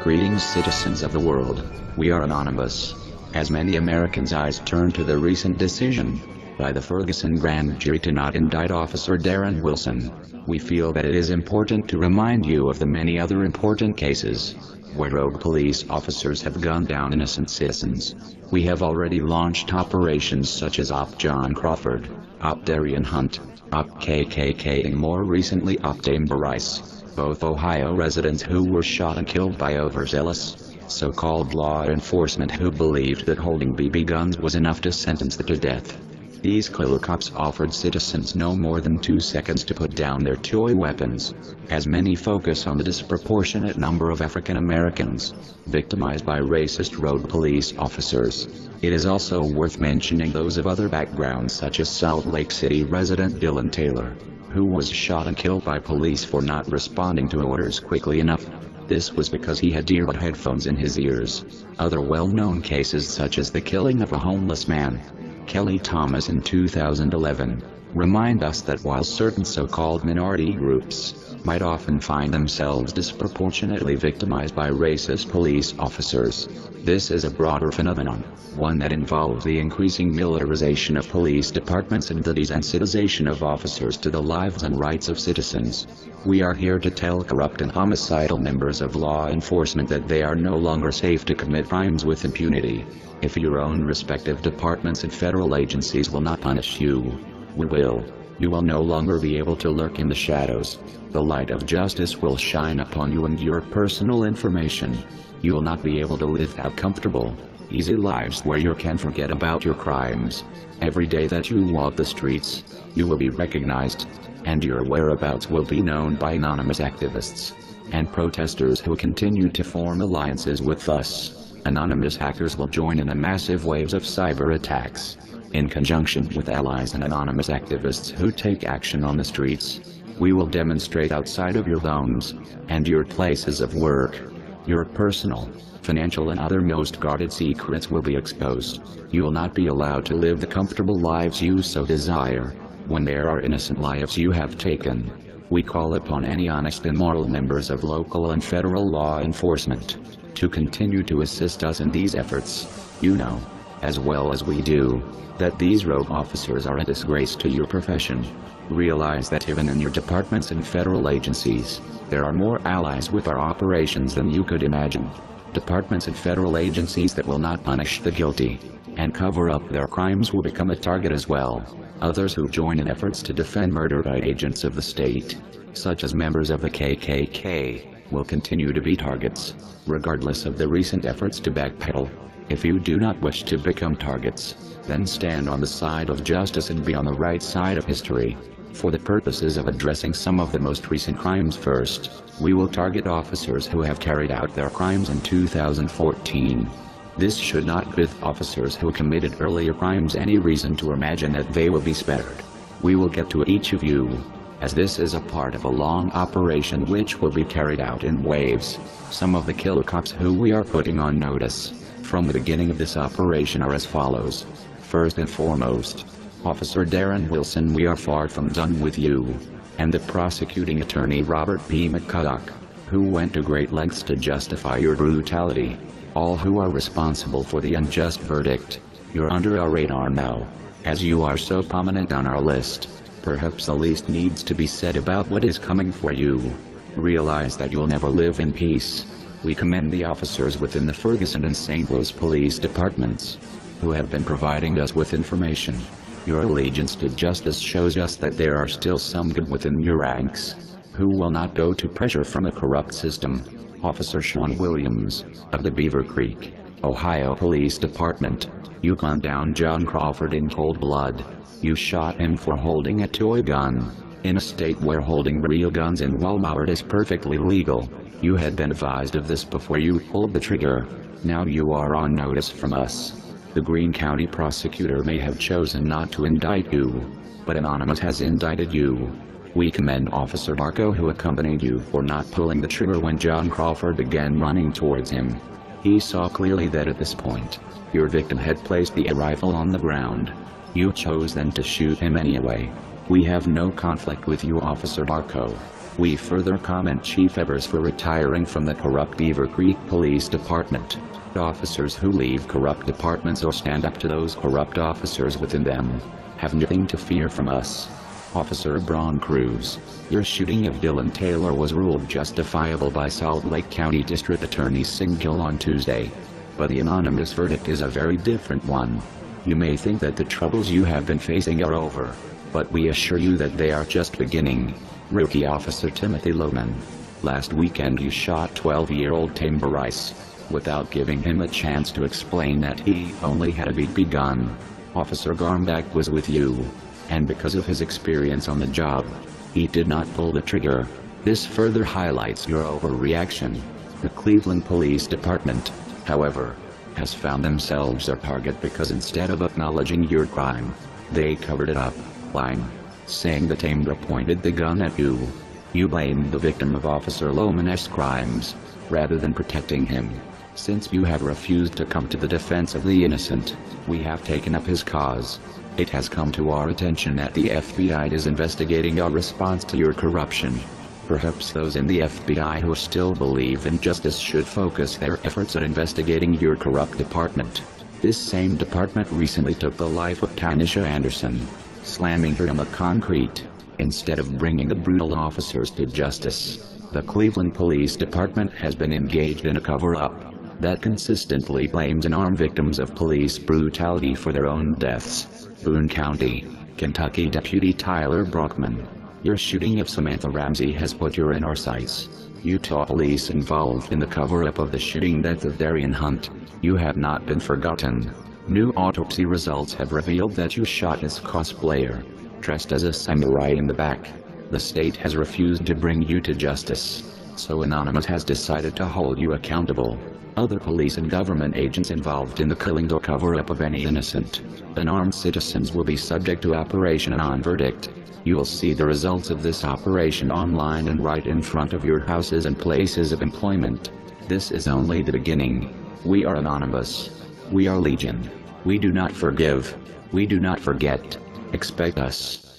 Greetings, citizens of the world. We are Anonymous. As many Americans' eyes turn to the recent decision by the Ferguson grand jury to not indict Officer Darren Wilson, we feel that it is important to remind you of the many other important cases where rogue police officers have gunned down innocent citizens. We have already launched operations such as Op John Crawford, Op Darian Hunt, Op KKK, and more recently Op Amber Rice, both Ohio residents who were shot and killed by overzealous, so-called law enforcement who believed that holding BB guns was enough to sentence them to death. These killer cops offered citizens no more than 2 seconds to put down their toy weapons. As many focus on the disproportionate number of African Americans victimized by racist rogue police officers, it is also worth mentioning those of other backgrounds such as Salt Lake City resident Dylan Taylor, who was shot and killed by police for not responding to orders quickly enough. This was because he had earbud headphones in his ears. Other well-known cases such as the killing of a homeless man, Kelly Thomas, in 2011, remind us that while certain so-called minority groups might often find themselves disproportionately victimized by racist police officers, this is a broader phenomenon, one that involves the increasing militarization of police departments and the desensitization of officers to the lives and rights of citizens. We are here to tell corrupt and homicidal members of law enforcement that they are no longer safe to commit crimes with impunity. If your own respective departments and federal agencies will not punish you, we will. You will no longer be able to lurk in the shadows. The light of justice will shine upon you and your personal information. You will not be able to live that comfortable, easy lives where you can forget about your crimes. Every day that you walk the streets, you will be recognized, and your whereabouts will be known by anonymous activists and protesters who continue to form alliances with us. Anonymous hackers will join in the massive waves of cyber attacks, in conjunction with allies and anonymous activists who take action on the streets. We will demonstrate outside of your homes and your places of work. Your personal, financial, and other most guarded secrets will be exposed. You will not be allowed to live the comfortable lives you so desire, when there are innocent lives you have taken. We call upon any honest and moral members of local and federal law enforcement to continue to assist us in these efforts. You know, as well as we do, that these rogue officers are a disgrace to your profession. Realize that even in your departments and federal agencies, there are more allies with our operations than you could imagine. Departments and federal agencies that will not punish the guilty and cover up their crimes will become a target as well. Others who join in efforts to defend murder by agents of the state, such as members of the KKK, will continue to be targets, regardless of the recent efforts to backpedal. If you do not wish to become targets, then stand on the side of justice and be on the right side of history. For the purposes of addressing some of the most recent crimes first, we will target officers who have carried out their crimes in 2014. This should not give officers who committed earlier crimes any reason to imagine that they will be spared. We will get to each of you, as this is a part of a long operation which will be carried out in waves. Some of the killer cops who we are putting on notice from the beginning of this operation are as follows. First and foremost, Officer Darren Wilson, we are far from done with you, and the prosecuting attorney Robert P. McCulloch, who went to great lengths to justify your brutality. All who are responsible for the unjust verdict, you're under our radar now, as you are so prominent on our list. Perhaps the least needs to be said about what is coming for you. Realize that you'll never live in peace. We commend the officers within the Ferguson and St. Louis police departments who have been providing us with information. Your allegiance to justice shows us that there are still some good within your ranks who will not go to pressure from a corrupt system. Officer Sean Williams, of the Beaver Creek, Ohio Police Department, you gunned down John Crawford in cold blood. You shot him for holding a toy gun, in a state where holding real guns in Walmart is perfectly legal. You had been advised of this before you pulled the trigger. Now you are on notice from us. The Greene County prosecutor may have chosen not to indict you, but Anonymous has indicted you. We commend Officer Marco, who accompanied you, for not pulling the trigger when John Crawford began running towards him. He saw clearly that at this point, your victim had placed the rifle on the ground. You chose then to shoot him anyway. We have no conflict with you, Officer Marco. We further commend Chief Evers for retiring from the corrupt Beaver Creek Police Department. Officers who leave corrupt departments or stand up to those corrupt officers within them have nothing to fear from us. Officer Braun Cruz, your shooting of Dylan Taylor was ruled justifiable by Salt Lake County District Attorney Singill on Tuesday. But the anonymous verdict is a very different one. You may think that the troubles you have been facing are over, but we assure you that they are just beginning. Rookie Officer Timothy Lohman. Last weekend you shot 12-year-old Tamber Rice, without giving him a chance to explain that he only had a BB gun. Officer Garmbach was with you, and because of his experience on the job, he did not pull the trigger. This further highlights your overreaction. The Cleveland Police Department, however, has found themselves a target because instead of acknowledging your crime, they covered it up, lying, saying that Tamber pointed the gun at you. You blamed the victim of Officer Lohman's crimes, rather than protecting him. Since you have refused to come to the defense of the innocent, we have taken up his cause. It has come to our attention that the FBI is investigating our response to your corruption. Perhaps those in the FBI who still believe in justice should focus their efforts on investigating your corrupt department. This same department recently took the life of Tanisha Anderson, slamming her on the concrete, instead of bringing the brutal officers to justice. The Cleveland Police Department has been engaged in a cover-up that consistently blames unarmed victims of police brutality for their own deaths. Boone County, Kentucky Deputy Tyler Brockman, your shooting of Samantha Ramsey has put you in our sights. Utah police involved in the cover-up of the shooting death of Darian Hunt. You have not been forgotten. New autopsy results have revealed that you shot his cosplayer, dressed as a samurai in the back. The state has refused to bring you to justice, so Anonymous has decided to hold you accountable. Other police and government agents involved in the killing or cover-up of any innocent, unarmed citizens will be subject to Operation On-Verdict. You will see the results of this operation online and right in front of your houses and places of employment. This is only the beginning. We are Anonymous. We are Legion. We do not forgive. We do not forget. Expect us.